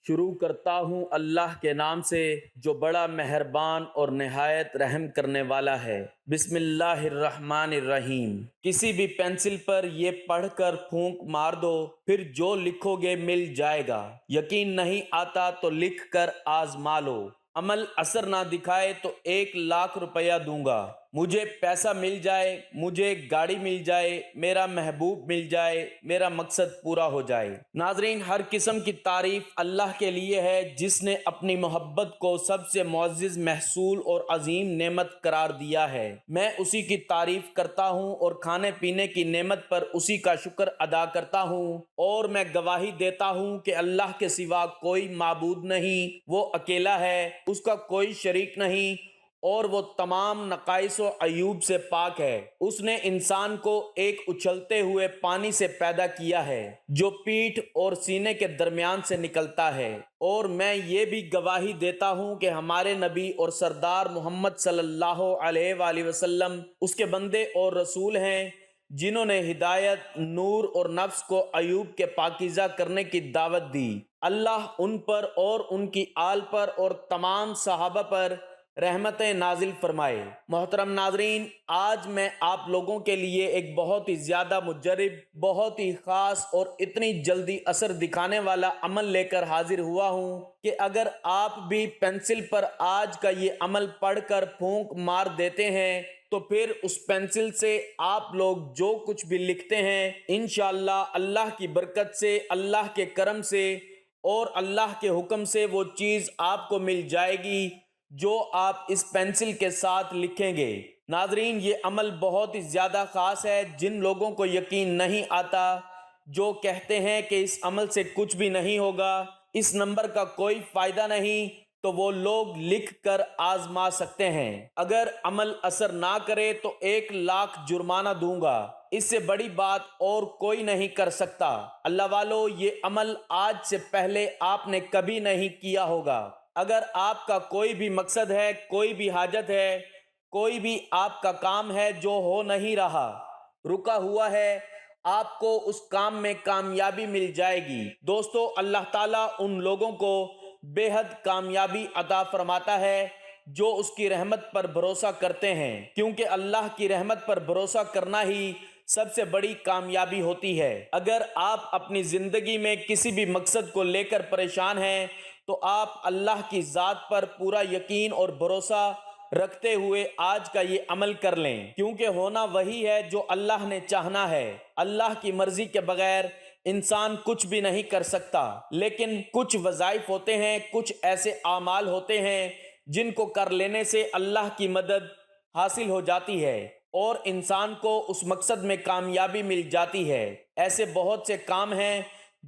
شروع کرتا ہوں اللہ کے نام سے جو بڑا مہربان اور نہایت رحم کرنے والا ہے۔ بسم اللہ الرحمن الرحیم۔ کسی بھی پینسل پر یہ پڑھ کر پھونک مار دو، پھر جو لکھو گے مل جائے گا۔ یقین نہیں آتا تو لکھ کر آزما لو۔ عمل اثر نہ دکھائے تو 1,00,000 روپیہ دوں گا۔ مجھے پیسہ مل جائے، مجھے گاڑی مل جائے، میرا محبوب مل جائے، میرا مقصد پورا ہو جائے۔ ناظرین، ہر قسم کی تعریف اللہ کے لیے ہے جس نے اپنی محبت کو سب سے معزز محصول اور عظیم نعمت قرار دیا ہے۔ میں اسی کی تعریف کرتا ہوں اور کھانے پینے کی نعمت پر اسی کا شکر ادا کرتا ہوں، اور میں گواہی دیتا ہوں کہ اللہ کے سوا کوئی معبود نہیں، وہ اکیلا ہے، اس کا کوئی شریک نہیں، اور وہ تمام نقائص و عیوب سے پاک ہے۔ اس نے انسان کو ایک اچھلتے ہوئے پانی سے پیدا کیا ہے جو پیٹھ اور سینے کے درمیان سے نکلتا ہے، اور میں یہ بھی گواہی دیتا ہوں کہ ہمارے نبی اور سردار محمد صلی اللہ علیہ وآلہ وسلم اس کے بندے اور رسول ہیں جنہوں نے ہدایت، نور اور نفس کو عیوب کے پاکیزہ کرنے کی دعوت دی۔ اللہ ان پر اور ان کی آل پر اور تمام صحابہ پر رحمتیں نازل فرمائے۔ محترم ناظرین، آج میں آپ لوگوں کے لیے ایک بہت ہی زیادہ مجرب، بہت ہی خاص اور اتنی جلدی اثر دکھانے والا عمل لے کر حاضر ہوا ہوں کہ اگر آپ بھی پینسل پر آج کا یہ عمل پڑھ کر پھونک مار دیتے ہیں تو پھر اس پینسل سے آپ لوگ جو کچھ بھی لکھتے ہیں انشاءاللہ اللہ کی برکت سے، اللہ کے کرم سے اور اللہ کے حکم سے وہ چیز آپ کو مل جائے گی جو آپ اس پینسل کے ساتھ لکھیں گے۔ ناظرین، یہ عمل بہت ہی زیادہ خاص ہے۔ جن لوگوں کو یقین نہیں آتا، جو کہتے ہیں کہ اس عمل سے کچھ بھی نہیں ہوگا، اس نمبر کا کوئی فائدہ نہیں، تو وہ لوگ لکھ کر آزما سکتے ہیں۔ اگر عمل اثر نہ کرے تو 1,00,000 جرمانہ دوں گا۔ اس سے بڑی بات اور کوئی نہیں کر سکتا۔ اللہ والو، یہ عمل آج سے پہلے آپ نے کبھی نہیں کیا ہوگا۔ اگر آپ کا کوئی بھی مقصد ہے، کوئی بھی حاجت ہے، کوئی بھی آپ کا کام ہے جو ہو نہیں رہا، رکا ہوا ہے، آپ کو اس کام میں کامیابی مل جائے گی۔ دوستو، اللہ تعالیٰ ان لوگوں کو بے حد کامیابی عطا فرماتا ہے جو اس کی رحمت پر بھروسہ کرتے ہیں، کیونکہ اللہ کی رحمت پر بھروسہ کرنا ہی سب سے بڑی کامیابی ہوتی ہے۔ اگر آپ اپنی زندگی میں کسی بھی مقصد کو لے کر پریشان ہیں تو آپ اللہ کی ذات پر پورا یقین اور بھروسہ رکھتے ہوئے آج کا یہ عمل کر لیں، کیونکہ ہونا وہی ہے جو اللہ نے چاہنا ہے۔ اللہ کی مرضی کے بغیر انسان کچھ بھی نہیں کر سکتا، لیکن کچھ وظائف ہوتے ہیں، کچھ ایسے اعمال ہوتے ہیں جن کو کر لینے سے اللہ کی مدد حاصل ہو جاتی ہے اور انسان کو اس مقصد میں کامیابی مل جاتی ہے۔ ایسے بہت سے کام ہیں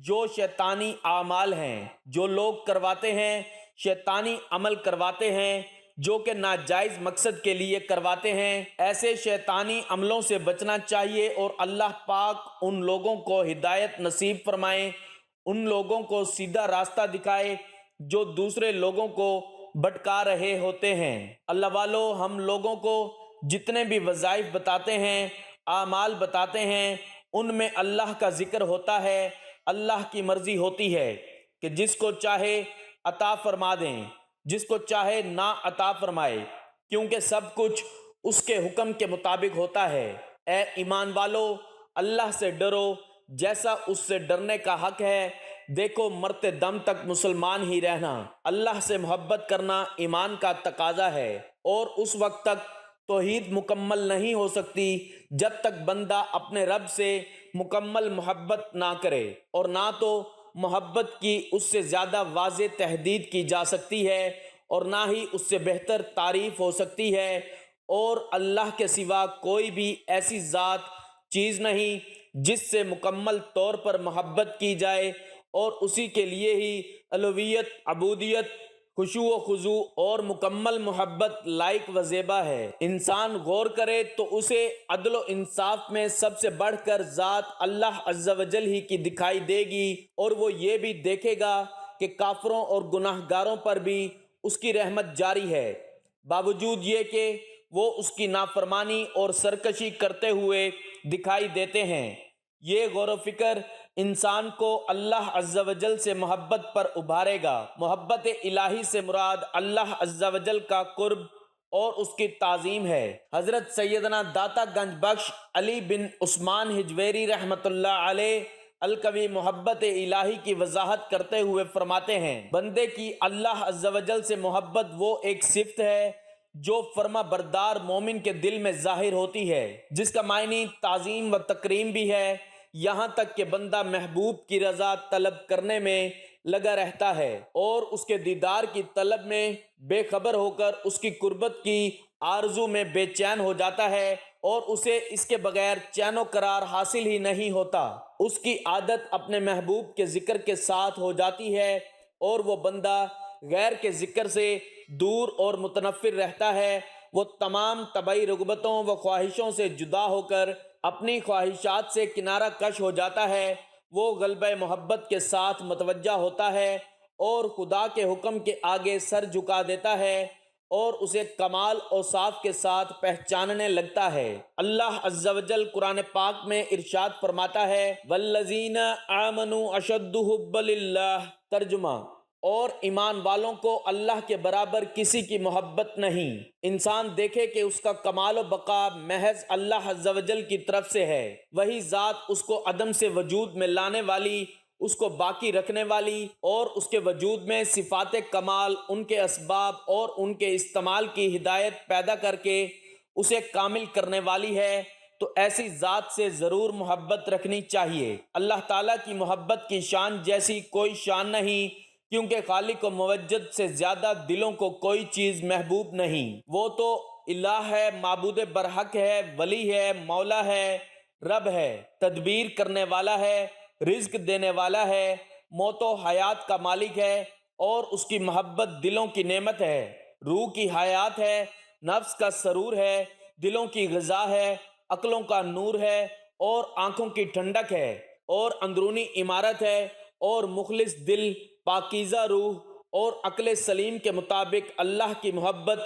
جو شیطانی اعمال ہیں، جو لوگ کرواتے ہیں، شیطانی عمل کرواتے ہیں جو کہ ناجائز مقصد کے لیے کرواتے ہیں۔ ایسے شیطانی عملوں سے بچنا چاہیے اور اللہ پاک ان لوگوں کو ہدایت نصیب فرمائے، ان لوگوں کو سیدھا راستہ دکھائے جو دوسرے لوگوں کو بھٹکا رہے ہوتے ہیں۔ اللہ والو، ہم لوگوں کو جتنے بھی وظائف بتاتے ہیں، اعمال بتاتے ہیں، ان میں اللہ کا ذکر ہوتا ہے، اللہ کی مرضی ہوتی ہے کہ جس کو چاہے عطا فرما دیں، جس کو چاہے نہ عطا فرمائے، کیونکہ سب کچھ اس کے حکم کے مطابق ہوتا ہے۔ اے ایمان والو، اللہ سے ڈرو جیسا اس سے ڈرنے کا حق ہے۔ دیکھو، مرتے دم تک مسلمان ہی رہنا، اللہ سے محبت کرنا ایمان کا تقاضا ہے، اور اس وقت تک توحید مکمل نہیں ہو سکتی جب تک بندہ اپنے رب سے مکمل محبت نہ کرے، اور نہ تو محبت کی اس سے زیادہ واضح تحدید کی جا سکتی ہے اور نہ ہی اس سے بہتر تعریف ہو سکتی ہے، اور اللہ کے سوا کوئی بھی ایسی ذات چیز نہیں جس سے مکمل طور پر محبت کی جائے، اور اسی کے لیے ہی الوہیت، عبودیت، خشوع و خضوع اور مکمل محبت لائق و زیبا ہے۔ انسان غور کرے تو اسے عدل و انصاف میں سب سے بڑھ کر ذات اللہ عز و جل ہی کی دکھائی دے گی، اور وہ یہ بھی دیکھے گا کہ کافروں اور گناہ گاروں پر بھی اس کی رحمت جاری ہے، باوجود یہ کہ وہ اس کی نافرمانی اور سرکشی کرتے ہوئے دکھائی دیتے ہیں۔ یہ غور و فکر انسان کو اللہ عز و جل سے محبت پر ابھارے گا۔ محبت الہی سے مراد اللہ عز و جل کا قرب اور اس کی تعظیم ہے۔ حضرت سیدنا داتا گنج بخش علی بن عثمان ہجویری رحمۃ اللہ علیہ الکوی محبت الہی کی وضاحت کرتے ہوئے فرماتے ہیں، بندے کی اللہ عز و جل سے محبت وہ ایک صفت ہے جو فرما بردار مومن کے دل میں ظاہر ہوتی ہے، جس کا معنی تعظیم و تکریم بھی ہے، یہاں تک کہ بندہ محبوب کی رضا طلب کرنے میں لگا رہتا ہے اور اس کے دیدار کی طلب میں بے خبر ہو کر اس کی قربت کی آرزو میں بے چین ہو جاتا ہے اور اسے اس کے بغیر چین و قرار حاصل ہی نہیں ہوتا۔ اس کی عادت اپنے محبوب کے ذکر کے ساتھ ہو جاتی ہے اور وہ بندہ غیر کے ذکر سے دور اور متنفر رہتا ہے۔ وہ تمام طبعی رغبتوں و خواہشوں سے جدا ہو کر اپنی خواہشات سے کنارہ کش ہو جاتا ہے۔ وہ غلبہ محبت کے ساتھ متوجہ ہوتا ہے اور خدا کے حکم کے آگے سر جھکا دیتا ہے اور اسے کمال اوصاف کے ساتھ پہچاننے لگتا ہے۔ اللہ عز و جل قرآن پاک میں ارشاد فرماتا ہے، والذین آمنوا اشد حبا للہ، ترجمہ، اور ایمان والوں کو اللہ کے برابر کسی کی محبت نہیں۔ انسان دیکھے کہ اس کا کمال و بقا محض اللہ عز و جل کی طرف سے ہے، وہی ذات اس کو عدم سے وجود میں لانے والی، اس کو باقی رکھنے والی اور اس کے وجود میں صفات کمال، ان کے اسباب اور ان کے استعمال کی ہدایت پیدا کر کے اسے کامل کرنے والی ہے، تو ایسی ذات سے ضرور محبت رکھنی چاہیے۔ اللہ تعالیٰ کی محبت کی شان جیسی کوئی شان نہیں، کیونکہ خالق و موجد سے زیادہ دلوں کو کوئی چیز محبوب نہیں۔ وہ تو الہ ہے، معبود برحق ہے، ولی ہے، مولا ہے، رب ہے، تدبیر کرنے والا ہے، رزق دینے والا ہے، موت و حیات کا مالک ہے، اور اس کی محبت دلوں کی نعمت ہے، روح کی حیات ہے، نفس کا سرور ہے، دلوں کی غذا ہے، عقلوں کا نور ہے اور آنکھوں کی ٹھنڈک ہے اور اندرونی عمارت ہے، اور مخلص دل، پاکیزہ روح اور عقل سلیم کے مطابق اللہ کی محبت،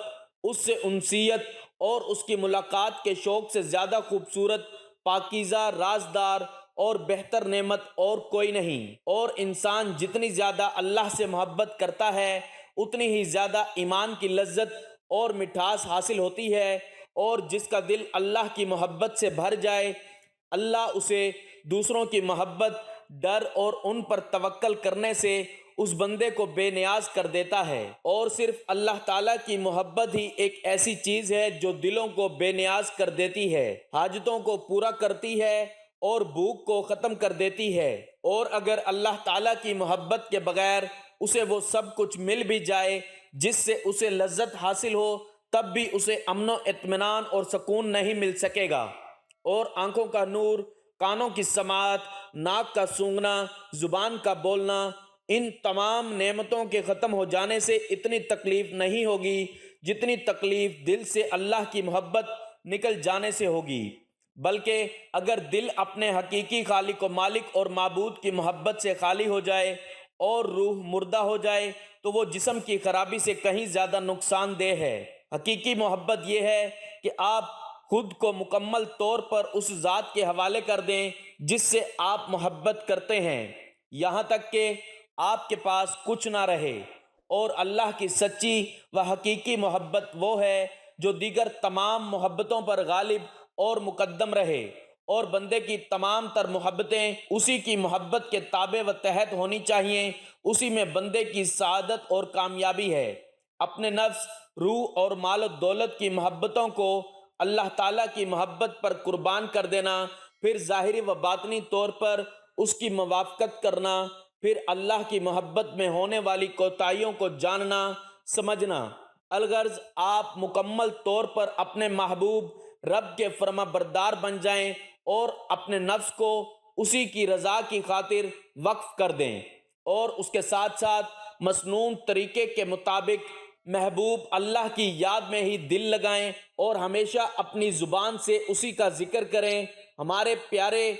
اس سے انسیت اور اس کی ملاقات کے شوق سے زیادہ خوبصورت، پاکیزہ، رازدار اور بہتر نعمت اور کوئی نہیں۔ اور انسان جتنی زیادہ اللہ سے محبت کرتا ہے اتنی ہی زیادہ ایمان کی لذت اور مٹھاس حاصل ہوتی ہے، اور جس کا دل اللہ کی محبت سے بھر جائے، اللہ اسے دوسروں کی محبت، ڈر اور ان پر توکل کرنے سے اس بندے کو بے نیاز کر دیتا ہے۔ اور صرف اللہ تعالیٰ کی محبت ہی ایک ایسی چیز ہے جو دلوں کو بے نیاز کر دیتی ہے، حاجتوں کو پورا کرتی ہے اور بھوک کو ختم کر دیتی ہے۔ اور اگر اللہ تعالیٰ کی محبت کے بغیر اسے وہ سب کچھ مل بھی جائے جس سے اسے لذت حاصل ہو، تب بھی اسے امن و اطمینان اور سکون نہیں مل سکے گا۔ اور آنکھوں کا نور، کانوں کی سماعت، ناک کا سونگھنا، زبان کا بولنا، ان تمام نعمتوں کے ختم ہو جانے سے اتنی تکلیف نہیں ہوگی جتنی تکلیف دل سے اللہ کی محبت نکل جانے سے ہوگی۔ بلکہ اگر دل اپنے حقیقی خالق و مالک اور معبود کی محبت سے خالی ہو جائے اور روح مردہ ہو جائے تو وہ جسم کی خرابی سے کہیں زیادہ نقصان دہ ہے۔ حقیقی محبت یہ ہے کہ آپ خود کو مکمل طور پر اس ذات کے حوالے کر دیں جس سے آپ محبت کرتے ہیں، یہاں تک کہ آپ کے پاس کچھ نہ رہے۔ اور اللہ کی سچی و حقیقی محبت وہ ہے جو دیگر تمام محبتوں پر غالب اور مقدم رہے، اور بندے کی تمام تر محبتیں اسی کی محبت کے تابع و تحت ہونی چاہیے، اسی میں بندے کی سعادت اور کامیابی ہے۔ اپنے نفس، روح اور مال و دولت کی محبتوں کو اللہ تعالیٰ کی محبت پر قربان کر دینا، پھر ظاہری و باطنی طور پر اس کی موافقت کرنا، پھر اللہ کی محبت میں ہونے والی کوتاہیوں کو جاننا، سمجھنا۔ الغرض آپ مکمل طور پر اپنے محبوب رب کے فرما بردار بن جائیں اور اپنے نفس کو اسی کی رضا کی خاطر وقف کر دیں، اور اس کے ساتھ ساتھ مسنون طریقے کے مطابق محبوب اللہ کی یاد میں ہی دل لگائیں اور ہمیشہ اپنی زبان سے اسی کا ذکر کریں۔ ہمارے پیارے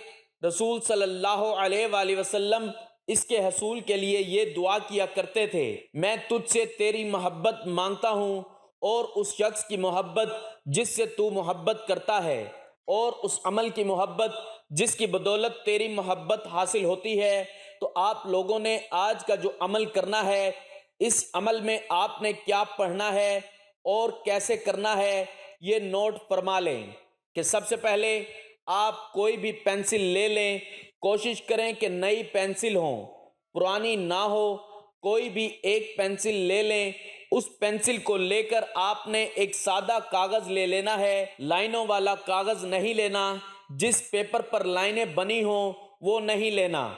رسول صلی اللہ علیہ وآلہ وسلم اس کے حصول کے لیے یہ دعا کیا کرتے تھے، میں تجھ سے تیری محبت مانگتا ہوں اور اس شخص کی محبت جس سے تو محبت کرتا ہے، اور اس عمل کی محبت جس کی بدولت تیری محبت حاصل ہوتی ہے۔ تو آپ لوگوں نے آج کا جو عمل کرنا ہے، اس عمل میں آپ نے کیا پڑھنا ہے اور کیسے کرنا ہے، یہ نوٹ فرما لیں کہ سب سے پہلے آپ کوئی بھی پینسل لے لیں، کوشش کریں کہ نئی پینسل ہوں، پرانی نہ ہو۔ کوئی بھی ایک پینسل لے لیں، اس پینسل کو لے کر آپ نے ایک سادہ کاغذ لے لینا ہے، لائنوں والا کاغذ نہیں لینا، جس پیپر پر لائنیں بنی ہوں وہ نہیں لینا،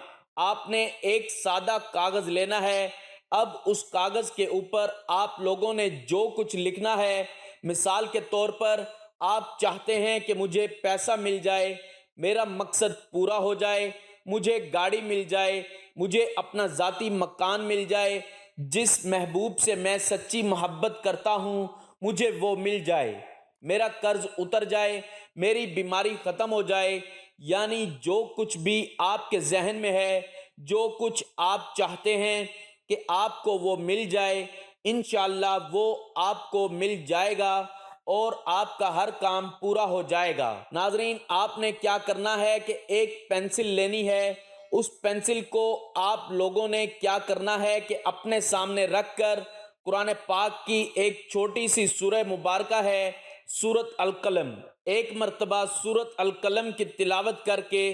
آپ نے ایک سادہ کاغذ لینا ہے۔ اب اس کاغذ کے اوپر آپ لوگوں نے جو کچھ لکھنا ہے، مثال کے طور پر آپ چاہتے ہیں کہ مجھے پیسہ مل جائے، میرا مقصد پورا ہو جائے، مجھے گاڑی مل جائے، مجھے اپنا ذاتی مکان مل جائے، جس محبوب سے میں سچی محبت کرتا ہوں مجھے وہ مل جائے، میرا قرض اتر جائے، میری بیماری ختم ہو جائے، یعنی جو کچھ بھی آپ کے ذہن میں ہے، جو کچھ آپ چاہتے ہیں کہ آپ کو وہ مل جائے، انشاءاللہ وہ آپ کو مل جائے گا اور آپ کا ہر کام پورا ہو جائے گا۔ ناظرین، آپ نے کیا کرنا ہے کہ ایک پینسل لینی ہے، اس پینسل کو آپ لوگوں نے کیا کرنا ہے کہ اپنے سامنے رکھ کر قرآن پاک کی ایک چھوٹی سی سورہ مبارکہ ہے سورۃ القلم، ایک مرتبہ سورۃ القلم کی تلاوت کر کے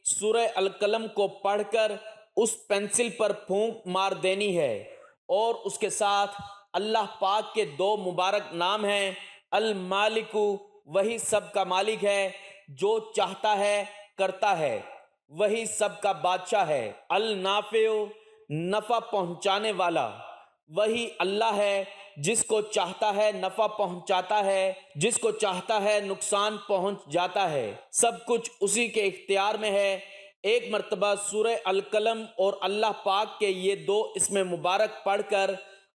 سورہ القلم کو پڑھ کر اس پینسل پر پھونک مار دینی ہے، اور اس کے ساتھ اللہ پاک کے دو مبارک نام ہیں، المالک، وہی سب کا مالک ہے، جو چاہتا ہے کرتا ہے، وہی سب کا بادشاہ ہے، النافع، نفع پہنچانے والا، وہی اللہ ہے، جس کو چاہتا ہے نفع پہنچاتا ہے، جس کو چاہتا ہے نقصان پہنچ جاتا ہے، سب کچھ اسی کے اختیار میں ہے۔ ایک مرتبہ سورہ القلم اور اللہ پاک کے یہ دو اسم مبارک پڑھ کر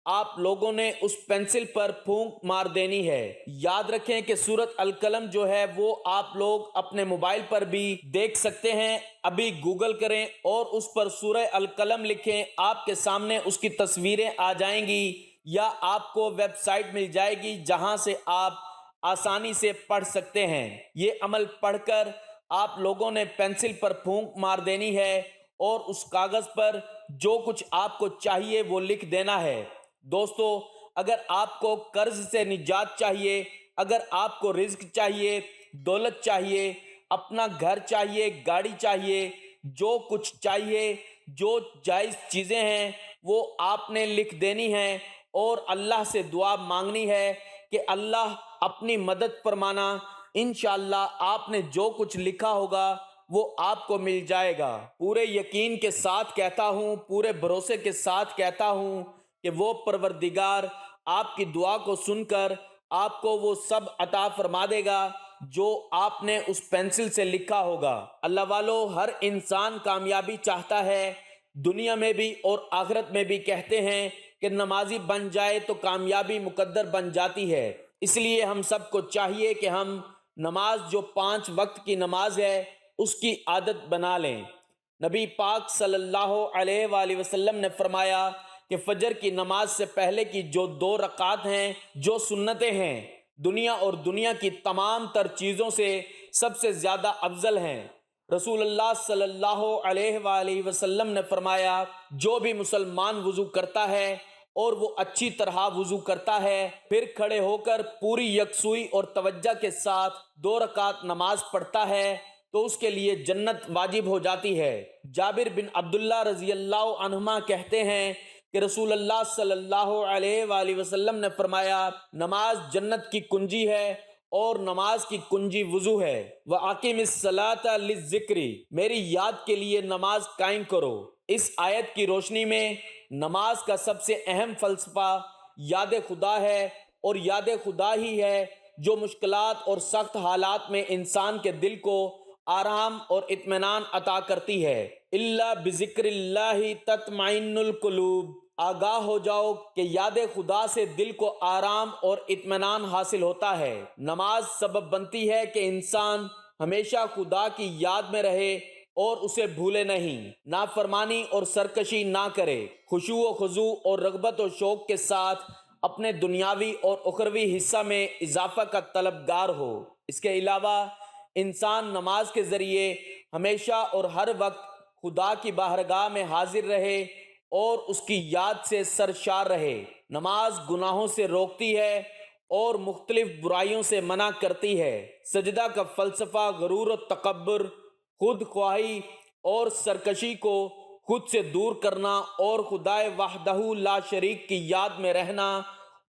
آپ لوگوں نے اس پینسل پر پھونک مار دینی ہے۔ یاد رکھیں کہ سورۃ القلم جو ہے وہ آپ لوگ اپنے موبائل پر بھی دیکھ سکتے ہیں، ابھی گوگل کریں اور اس پر سورہ القلم لکھیں، آپ کے سامنے اس کی تصویریں آ جائیں گی، یا آپ کو ویب سائٹ مل جائے گی جہاں سے آپ آسانی سے پڑھ سکتے ہیں۔ یہ عمل پڑھ کر آپ لوگوں نے پینسل پر پھونک مار دینی ہے اور اس کاغذ پر جو کچھ آپ کو چاہیے وہ لکھ دینا ہے۔ دوستو، اگر آپ کو قرض سے نجات چاہیے، اگر آپ کو رزق چاہیے، دولت چاہیے، اپنا گھر چاہیے، گاڑی چاہیے، جو کچھ چاہیے، جو جائز چیزیں ہیں وہ آپ نے لکھ دینی ہیں اور اللہ سے دعا مانگنی ہے کہ اللہ اپنی مدد فرمانا، انشاءاللہ آپ نے جو کچھ لکھا ہوگا وہ آپ کو مل جائے گا۔ پورے یقین کے ساتھ کہتا ہوں، پورے بھروسے کے ساتھ کہتا ہوں کہ وہ پروردگار آپ کی دعا کو سن کر آپ کو وہ سب عطا فرما دے گا جو آپ نے اس پینسل سے لکھا ہوگا۔ اللہ والو، ہر انسان کامیابی چاہتا ہے، دنیا میں بھی اور آخرت میں بھی کہتے ہیں کہ نمازی بن جائے تو کامیابی مقدر بن جاتی ہے۔ اس لیے ہم سب کو چاہیے کہ ہم نماز جو 5 وقت کی نماز ہے اس کی عادت بنا لیں۔ نبی پاک صلی اللہ علیہ وآلہ وسلم نے فرمایا کہ فجر کی نماز سے پہلے کی جو 2 رکعات ہیں، جو سنتیں ہیں، دنیا اور دنیا کی تمام تر چیزوں سے سب سے زیادہ افضل ہیں۔ رسول اللہ صلی اللہ علیہ وآلہ وسلم نے فرمایا، جو بھی مسلمان وضو کرتا ہے اور وہ اچھی طرح وضو کرتا ہے، پھر کھڑے ہو کر پوری یکسوئی اور توجہ کے ساتھ 2 رکعت نماز پڑھتا ہے تو اس کے لیے جنت واجب ہو جاتی ہے۔ جابر بن عبداللہ رضی اللہ عنہما کہتے ہیں کہ رسول اللہ صلی اللہ علیہ وآلہ وسلم نے فرمایا، نماز جنت کی کنجی ہے اور نماز کی کنجی وضو ہے۔ وَأَقِمِ الصَّلَاةَ لِلذِّكْرِ، میری یاد کے لیے نماز قائم کرو۔ اس آیت کی روشنی میں نماز کا سب سے اہم فلسفہ یاد خدا ہے، اور یاد خدا ہی ہے جو مشکلات اور سخت حالات میں انسان کے دل کو آرام اور اطمینان عطا کرتی ہے۔ الا بذکر اللہ تطمئن القلوب، آگاہ ہو جاؤ کہ یاد خدا سے دل کو آرام اور اطمینان حاصل ہوتا ہے۔ نماز سبب بنتی ہے کہ انسان ہمیشہ خدا کی یاد میں رہے اور اسے بھولے نہیں، نافرمانی اور سرکشی نہ کرے، خشوع و خضوع اور رغبت و شوق کے ساتھ اپنے دنیاوی اور اخروی حصہ میں اضافہ کا طلبگار ہو۔ اس کے علاوہ انسان نماز کے ذریعے ہمیشہ اور ہر وقت خدا کی بارگاہ میں حاضر رہے اور اس کی یاد سے سرشار رہے۔ نماز گناہوں سے روکتی ہے اور مختلف برائیوں سے منع کرتی ہے۔ سجدہ کا فلسفہ غرور و تکبر، خود خواہی اور سرکشی کو خود سے دور کرنا اور خدائے وحدہ لا شریک کی یاد میں رہنا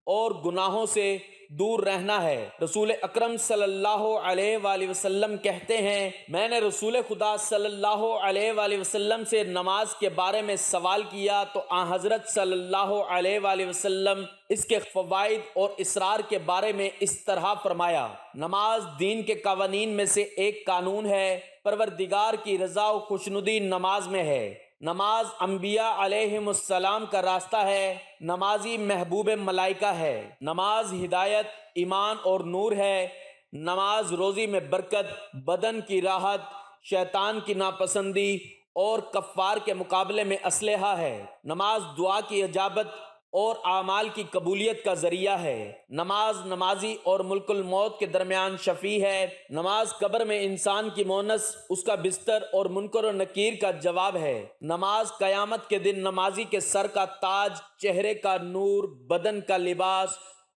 اور گناہوں سے دور رہنا ہے۔ رسول اکرم صلی اللہ علیہ وآلہ وسلم کہتے ہیں، میں نے رسول خدا صلی اللہ علیہ وآلہ وسلم سے نماز کے بارے میں سوال کیا تو آن حضرت صلی اللہ علیہ وآلہ وسلم اس کے فوائد اور اسرار کے بارے میں اس طرح فرمایا، نماز دین کے قوانین میں سے ایک قانون ہے، پروردگار کی رضا و خوشنودی نماز میں ہے۔ نماز انبیاء علیہم السلام کا راستہ ہے، نمازی محبوب ملائکہ ہے۔ نماز ہدایت، ایمان اور نور ہے۔ نماز روزی میں برکت، بدن کی راحت، شیطان کی ناپسندی اور کفار کے مقابلے میں اسلحہ ہے۔ نماز دعا کی اجابت اور اعمال کی قبولیت کا ذریعہ ہے۔ نماز نمازی اور ملک الموت کے درمیان شفیع ہے۔ نماز قبر میں انسان کی مونس، اس کا بستر اور منکر و نکیر کا جواب ہے۔ نماز قیامت کے دن نمازی کے سر کا تاج، چہرے کا نور، بدن کا لباس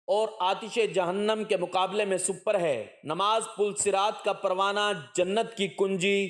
اور آتش جہنم کے مقابلے میں سپر ہے۔ نماز پل صراط کا پروانہ، جنت کی کنجی،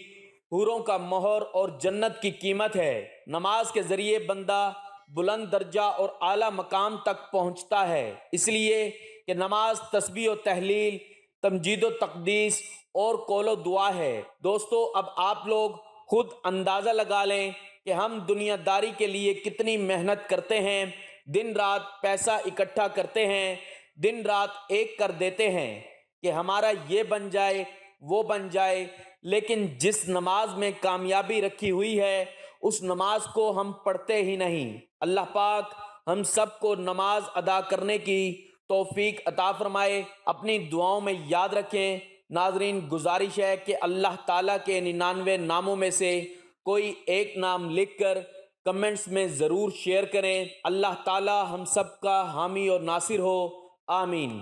حوروں کا مہر اور جنت کی قیمت ہے۔ نماز کے ذریعے بندہ بلند درجہ اور اعلیٰ مقام تک پہنچتا ہے، اس لیے کہ نماز تسبیح و تحلیل، تمجید و تقدیس اور قول و دعا ہے۔ دوستو، اب آپ لوگ خود اندازہ لگا لیں کہ ہم دنیا داری کے لیے کتنی محنت کرتے ہیں، دن رات پیسہ اکٹھا کرتے ہیں، دن رات ایک کر دیتے ہیں کہ ہمارا یہ بن جائے وہ بن جائے، لیکن جس نماز میں کامیابی رکھی ہوئی ہے اس نماز کو ہم پڑھتے ہی نہیں۔ اللہ پاک ہم سب کو نماز ادا کرنے کی توفیق عطا فرمائے۔ اپنی دعاؤں میں یاد رکھیں۔ ناظرین، گزارش ہے کہ اللہ تعالیٰ کے 99 ناموں میں سے کوئی ایک نام لکھ کر کمنٹس میں ضرور شیئر کریں۔ اللہ تعالیٰ ہم سب کا حامی اور ناصر ہو، آمین۔